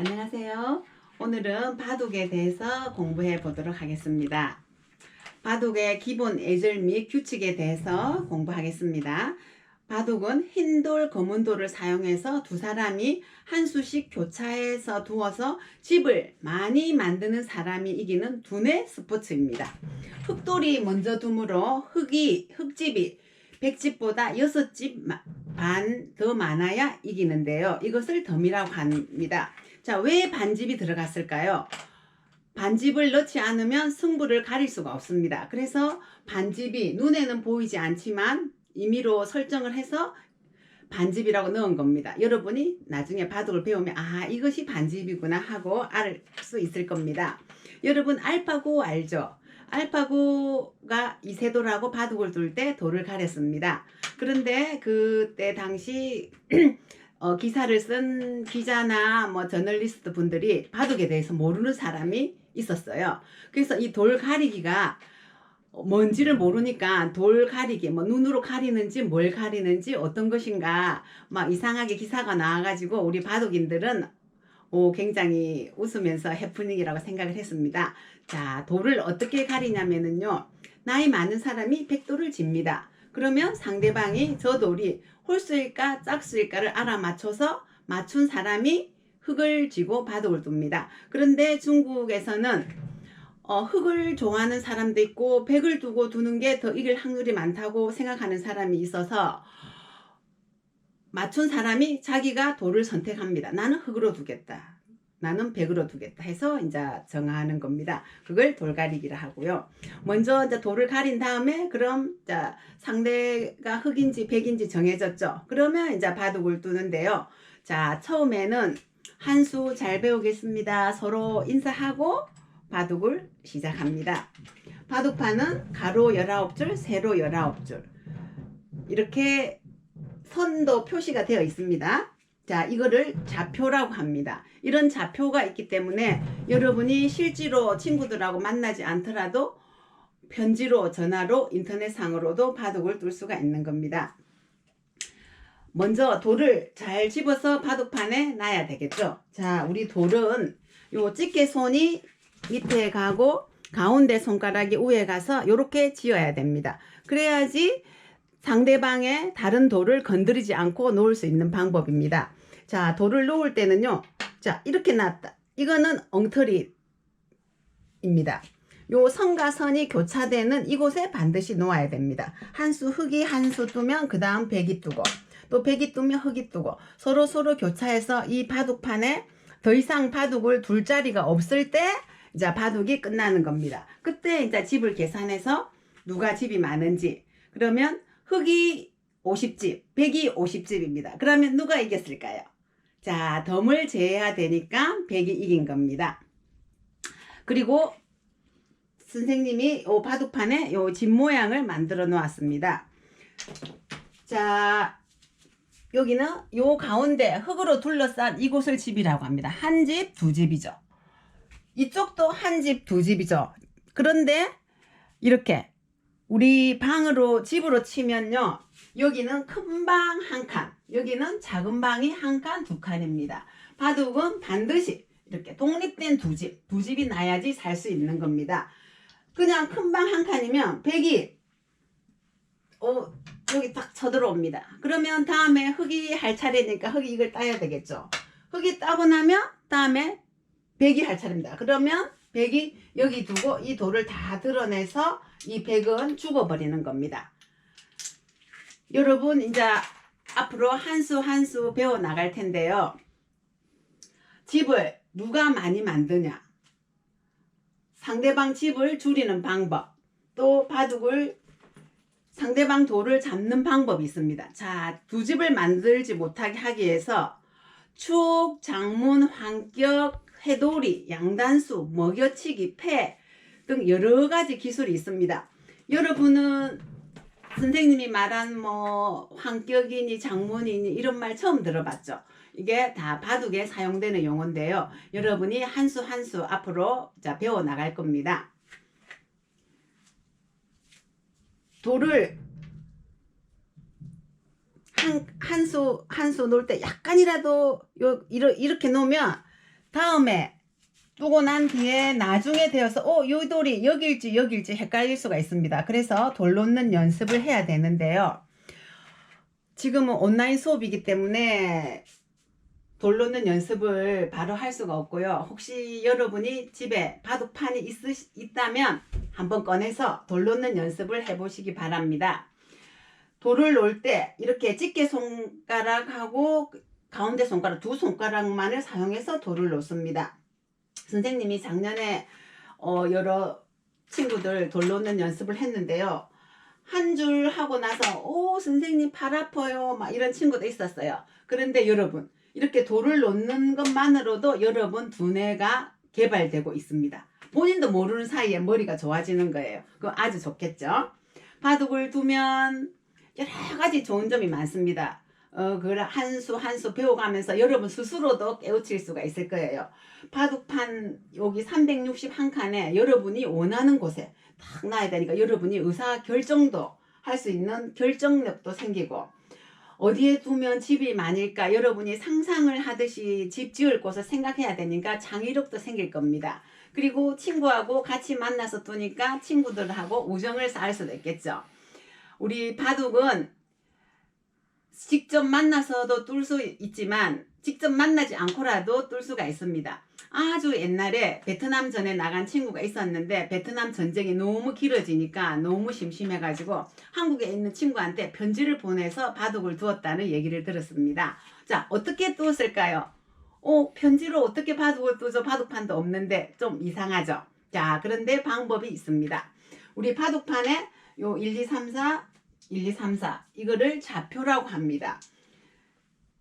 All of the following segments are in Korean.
안녕하세요. 오늘은 바둑에 대해서 공부해 보도록 하겠습니다. 바둑의 기본 예절 및 규칙에 대해서 공부하겠습니다. 바둑은 흰 돌, 검은 돌을 사용해서 두 사람이 한 수씩 교차해서 두어서 집을 많이 만드는 사람이 이기는 두뇌 스포츠입니다. 흑돌이 먼저 두므로 흑집이 100집보다 6집 반 더 많아야 이기는데요. 이것을 덤이라고 합니다. 자, 왜 반집이 들어갔을까요? 반집을 넣지 않으면 승부를 가릴 수가 없습니다. 그래서 반집이 눈에는 보이지 않지만 임의로 설정을 해서 반집이라고 넣은 겁니다. 여러분이 나중에 바둑을 배우면 이것이 반집이구나 하고 알 수 있을 겁니다. 여러분 알파고 알죠? 알파고가 이세돌하고 바둑을 둘 때 돌을 가렸습니다. 그런데 그때 당시 기사를 쓴 기자나 저널리스트 분들이 바둑에 대해서 모르는 사람이 있었어요. 그래서 이 돌 가리기가 뭔지를 모르니까 돌 가리기 눈으로 가리는지 뭘 가리는지 어떤 것인가 막 이상하게 기사가 나와가지고 우리 바둑인들은 굉장히 웃으면서 해프닝이라고 생각을 했습니다. 자, 돌을 어떻게 가리냐면요, 나이 많은 사람이 백돌을 집니다. 그러면 상대방이 저 돌이 홀수일까 짝수일까를 알아맞혀서 맞춘 사람이 흙을 쥐고 바둑을 둡니다. 그런데 중국에서는 흙을 좋아하는 사람도 있고 백을 두고 두는 게 더 이길 확률이 많다고 생각하는 사람이 있어서 맞춘 사람이 자기가 돌을 선택합니다. 나는 흙으로 두겠다, 나는 백으로 두겠다 해서 이제 정하는 겁니다. 그걸 돌가리기라 하고요. 먼저 이제 돌을 가린 다음에 그럼 자, 상대가 흙인지 백인지 정해졌죠. 그러면 이제 바둑을 두는데요. 자, 처음에는 한 수 잘 배우겠습니다. 서로 인사하고 바둑을 시작합니다. 바둑판은 가로 19줄, 세로 19줄 이렇게 선도 표시가 되어 있습니다. 자, 이거를 좌표라고 합니다. 이런 좌표가 있기 때문에 여러분이 실제로 친구들하고 만나지 않더라도 편지로, 전화로, 인터넷상으로도 바둑을 둘 수가 있는 겁니다. 먼저 돌을 잘 집어서 바둑판에 놔야 되겠죠. 자, 우리 돌은 요 집게손이 밑에 가고 가운데 손가락이 위에 가서 이렇게 지어야 됩니다. 그래야지 상대방의 다른 돌을 건드리지 않고 놓을 수 있는 방법입니다. 자, 돌을 놓을 때는요, 자, 이렇게 놨다. 이거는 엉터리입니다. 요 선과 선이 교차되는 이곳에 반드시 놓아야 됩니다. 한 수 흙이 한 수 두면 그 다음 백이 두고 또 백이 두면 흙이 두고 서로 교차해서 이 바둑판에 더 이상 바둑을 둘 자리가 없을 때 이제 바둑이 끝나는 겁니다. 그때 이제 집을 계산해서 누가 집이 많은지, 그러면 흙이 50집, 백이 50집입니다. 그러면 누가 이겼을까요? 자, 덤을 재야 되니까 백이 이긴 겁니다. 그리고 선생님이 요 바둑판에 요 집 모양을 만들어 놓았습니다. 자, 여기는 요 가운데 흙으로 둘러싼 이곳을 집이라고 합니다. 한 집, 두 집이죠. 이쪽도 한 집, 두 집이죠. 그런데 이렇게 우리 방으로 집으로 치면요, 여기는 큰 방 한 칸, 여기는 작은 방이 한 칸, 두 칸입니다. 바둑은 반드시 이렇게 독립된 두 집이 나야지 살 수 있는 겁니다. 그냥 큰 방 한 칸이면 백이 여기 딱 쳐들어옵니다. 그러면 다음에 흙이 할 차례니까 흙이 이걸 따야 되겠죠. 흙이 따고 나면 다음에 백이 할 차례입니다. 그러면 백이 여기 두고 이 돌을 다 드러내서 이 백은 죽어버리는 겁니다. 여러분 이제 앞으로 한 수 한 수 배워 나갈 텐데요. 집을 누가 많이 만드냐, 상대방 집을 줄이는 방법, 또 바둑을 상대방 돌을 잡는 방법이 있습니다. 자, 두 집을 만들지 못하게 하기 위해서 축, 장문, 환격, 해돌이, 양단수, 먹여치기, 패 등 여러 가지 기술이 있습니다. 여러분은 선생님이 말한 환격이니 장문이니 이런 말 처음 들어봤죠? 이게 다 바둑에 사용되는 용어인데요. 여러분이 한 수 한 수 앞으로 배워 나갈 겁니다. 돌을 한 수 놓을 때 약간이라도 이렇게 놓으면 다음에 뜨고 난 뒤에 나중에 되어서 요 돌이 여길지 헷갈릴 수가 있습니다. 그래서 돌 놓는 연습을 해야 되는데요. 지금은 온라인 수업이기 때문에 돌 놓는 연습을 바로 할 수가 없고요. 혹시 여러분이 집에 바둑판이 있다면 한번 꺼내서 돌 놓는 연습을 해보시기 바랍니다. 돌을 놓을 때 이렇게 집게 손가락하고 가운데 손가락 두 손가락만을 사용해서 돌을 놓습니다. 선생님이 작년에 여러 친구들 돌 놓는 연습을 했는데요. 한 줄 하고 나서 선생님 팔 아파요 막 이런 친구도 있었어요. 그런데 여러분 이렇게 돌을 놓는 것만으로도 여러분 두뇌가 개발되고 있습니다. 본인도 모르는 사이에 머리가 좋아지는 거예요. 그거 아주 좋겠죠. 바둑을 두면 여러 가지 좋은 점이 많습니다. 그걸 한 수 한 수 배워가면서 여러분 스스로도 깨우칠 수가 있을 거예요. 바둑판 여기 361칸에 여러분이 원하는 곳에 딱 놔야 되니까 여러분이 의사 결정도 할 수 있는 결정력도 생기고, 어디에 두면 집이 많을까 여러분이 상상을 하듯이 집 지을 곳을 생각해야 되니까 창의력도 생길 겁니다. 그리고 친구하고 같이 만나서 두니까 친구들하고 우정을 쌓을 수도 있겠죠. 우리 바둑은 직접 만나서도 뚫을 수 있지만 직접 만나지 않고라도 뚫을 수가 있습니다. 아주 옛날에 베트남 전에 나간 친구가 있었는데 베트남 전쟁이 너무 길어지니까 너무 심심해가지고 한국에 있는 친구한테 편지를 보내서 바둑을 두었다는 얘기를 들었습니다. 자, 어떻게 두었을까요? 편지로 어떻게 바둑을 두죠? 바둑판도 없는데 좀 이상하죠. 자, 그런데 방법이 있습니다. 우리 바둑판에 요 1, 2, 3, 4 1, 2, 3, 4 이거를 좌표라고 합니다.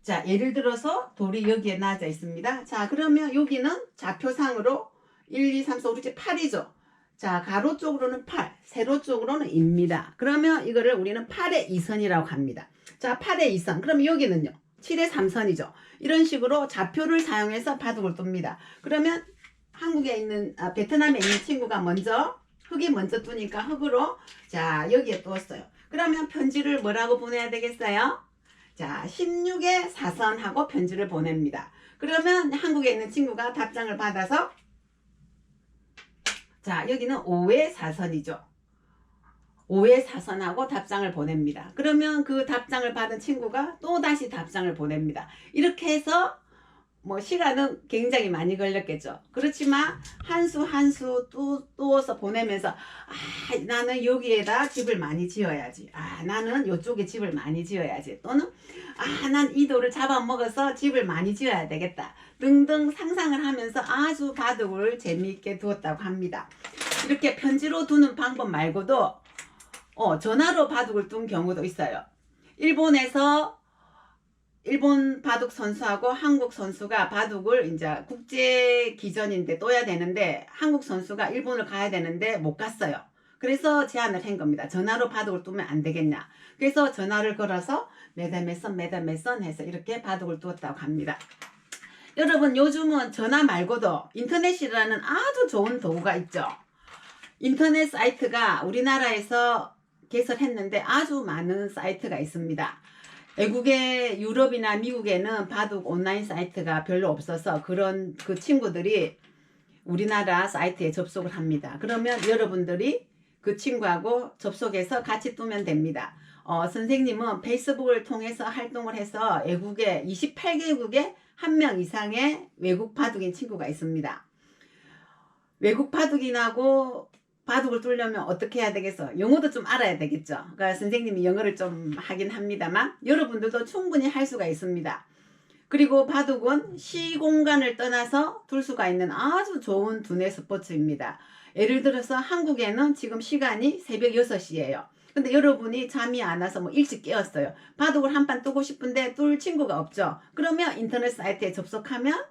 자, 예를 들어서 돌이 여기에 나져 있습니다. 자, 그러면 여기는 좌표상으로 1, 2, 3, 4, 5, 6, 7, 8이죠. 자, 가로 쪽으로는 8, 세로 쪽으로는 2입니다. 그러면 이거를 우리는 8의 2선이라고 합니다. 자, 8의 2선. 그러면 여기는요. 7의 3선이죠. 이런 식으로 좌표를 사용해서 바둑을 둡니다. 그러면 한국에 있는, 베트남에 있는 친구가 먼저 흙이 먼저 두니까 흙으로 자, 여기에 두었어요. 그러면 편지를 뭐라고 보내야 되겠어요? 자, 16의 4선하고 편지를 보냅니다. 그러면 한국에 있는 친구가 답장을 받아서 자, 여기는 5의 4선이죠. 5의 4선하고 답장을 보냅니다. 그러면 그 답장을 받은 친구가 또 다시 답장을 보냅니다. 이렇게 해서 시간은 굉장히 많이 걸렸겠죠. 그렇지만 한 수 한 수 뚜어서 보내면서 나는 여기에다 집을 많이 지어야지. 나는 이쪽에 집을 많이 지어야지. 또는 난 이 돌을 잡아먹어서 집을 많이 지어야 되겠다. 등등 상상을 하면서 아주 바둑을 재미있게 두었다고 합니다. 이렇게 편지로 두는 방법 말고도 전화로 바둑을 둔 경우도 있어요. 일본 바둑 선수하고 한국 선수가 바둑을 이제 국제 기전인데 둬야 되는데 한국 선수가 일본을 가야 되는데 못 갔어요. 그래서 제안을 한 겁니다. 전화로 바둑을 두면 안 되겠냐. 그래서 전화를 걸어서 매달 몇 선 해서 이렇게 바둑을 두었다고 합니다. 여러분 요즘은 전화 말고도 인터넷이라는 아주 좋은 도구가 있죠. 인터넷 사이트가 우리나라에서 개설했는데 아주 많은 사이트가 있습니다. 외국의 유럽이나 미국에는 바둑 온라인 사이트가 별로 없어서 그 친구들이 우리나라 사이트에 접속을 합니다. 그러면 여러분들이 그 친구하고 접속해서 같이 두면 됩니다. 선생님은 페이스북을 통해서 활동을 해서 외국에 28개국에 1명 이상의 외국 바둑인 친구가 있습니다. 외국 바둑인하고 바둑을 두려면 어떻게 해야 되겠어? 영어도 좀 알아야 되겠죠. 그러니까 선생님이 영어를 좀 하긴 합니다만 여러분들도 충분히 할 수가 있습니다. 그리고 바둑은 시공간을 떠나서 둘 수가 있는 아주 좋은 두뇌 스포츠입니다. 예를 들어서 한국에는 지금 시간이 새벽 6시예요. 근데 여러분이 잠이 안 와서 일찍 깨었어요. 바둑을 한 판 뜨고 싶은데 뚫을 친구가 없죠. 그러면 인터넷 사이트에 접속하면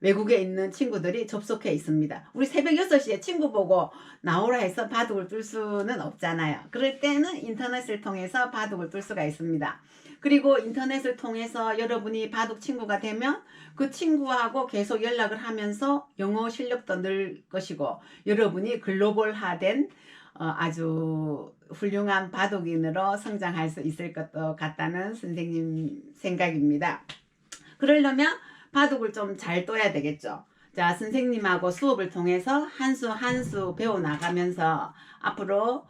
외국에 있는 친구들이 접속해 있습니다. 우리 새벽 6시에 친구 보고 나오라 해서 바둑을 뚫을 수는 없잖아요. 그럴 때는 인터넷을 통해서 바둑을 뚫을 수가 있습니다. 그리고 인터넷을 통해서 여러분이 바둑 친구가 되면 그 친구하고 계속 연락을 하면서 영어 실력도 늘 것이고 여러분이 글로벌화된 아주 훌륭한 바둑인으로 성장할 수 있을 것 같다는 선생님 생각입니다. 그러려면 바둑을 좀 잘 둬야 되겠죠. 자, 선생님하고 수업을 통해서 한 수 한 수 배워 나가면서 앞으로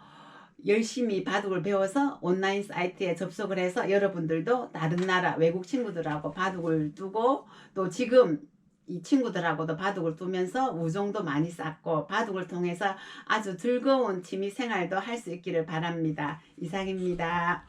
열심히 바둑을 배워서 온라인 사이트에 접속을 해서 여러분들도 다른 나라 외국 친구들하고 바둑을 두고 또 지금 이 친구들하고도 바둑을 두면서 우정도 많이 쌓고 바둑을 통해서 아주 즐거운 취미 생활도 할 수 있기를 바랍니다. 이상입니다.